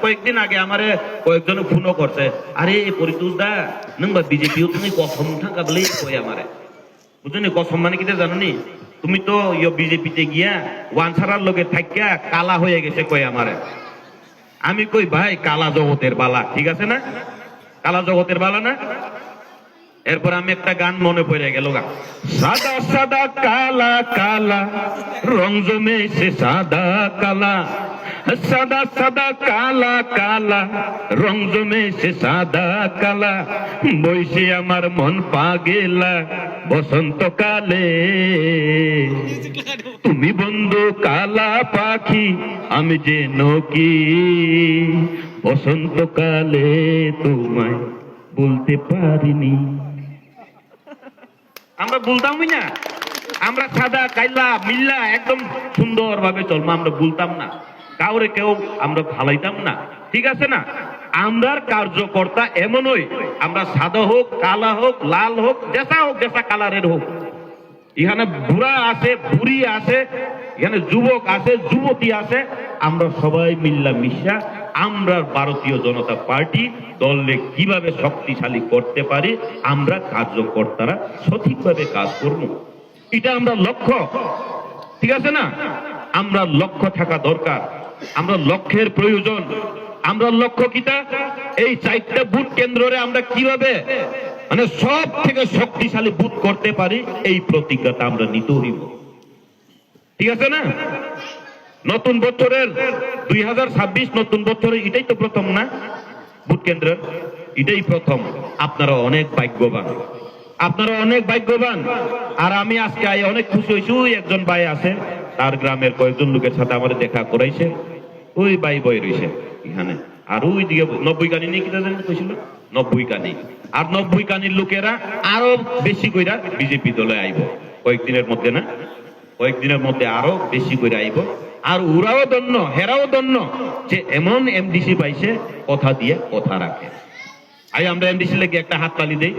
কয়েকদিন আগে আমারে কয়েকজন ফোনও করছে, আরে পরিতোষ দা নংবা বিজেপিও তুমি কসম থাকা বলেই কই আমারে, বুঝলি কসম মানে কিটা জানো নি, তুমি তো বিজেপিতে গিয়া ওয়ানসারার লগে থাকিয়া কালা হয়ে গেছে কই আমারে। আমি কই ভাই কালা জগতের বালা, ঠিক আছে না, কালা জগতের বালা না। এরপর আমি একটা গান মনে পড়ে গেল, গা সাদা সাদা কালা কালা রং জমেছে সাদা কালা, সাদা সাদা কালা কালা রং জমেছে সাদা কালা, বইসে আমার মন পাগেলা বসন্তকালে, তুমি বন্ধু কালা পাখি আমি যে নকি, বসন্তকালে তোমায় বলতে পারিনি। আমরা বলতামই না, আমরা সাদা কাইলা মিল্লা একদম সুন্দর ভাবে চলবো, আমরা বলতাম না কাউরে, কেউ আমরা ভালাইতাম না, ঠিক আছে না। আমরার কার্যকর্তা এমনই, আমরা সাদা হোক কালা হোক লাল হোক যেসা কালারের হোক, এখানে বুড়া আছে বুড়ি আছে, এখানে যুবক আছে যুবতী আছে, আমরা সবাই মিল্লা মিশা আমরা ভারতীয় জনতা পার্টি দলকে কিভাবে শক্তিশালী করতে পারি, আমরা কার্যকর্তারা সঠিকভাবে কাজ করব, এটা আমরা লক্ষ্য, ঠিক আছে না। আমরা লক্ষ্য থাকা দরকার, আমরা লক্ষ্যের প্রয়োজন। আমরা লক্ষ্য কিটা, এই 4টা বুথ কেন্দ্রে আমরা কিভাবে মানে সব থেকে শক্তিশালী বুথ করতে পারি, এই প্রতিজ্ঞাটা আমরা নিতে হইব, ঠিক আছে না। নতুন বছরের 2026 নতুন বছরে এটাই তো প্রথম না বুথ কেন্দ্রের, এটাই প্রথম। আপনারা অনেক ভাগ্যবান, আপনারা অনেক ভাগ্যবান। আর আমি আজকে অনেক খুশি হয়েছি, ওই একজন ভাই আছে, তার গ্রামের কয়েকজন লোকের সাথে আমার দেখা করাইছে, ওই ভাই বই রয়েছে এখানে, আর ওই দিকে 90 কানি নিয়ে কিনা জানেন কইছিল, 90 কানি, আর 90 কানির লোকেরা আরো বেশি কইরা বিজেপি দলে আইব কয়েকদিনের মধ্যে, না কয়েকদিনের মধ্যে আরো বেশি করে আইব। আর ওরাও দন্য হেরাও দন্য যে এমন এমডিসি পাইছে কথা দিয়ে কথা রাখে। আমরা এমডিসি লেগে একটা হাত তালি দেই।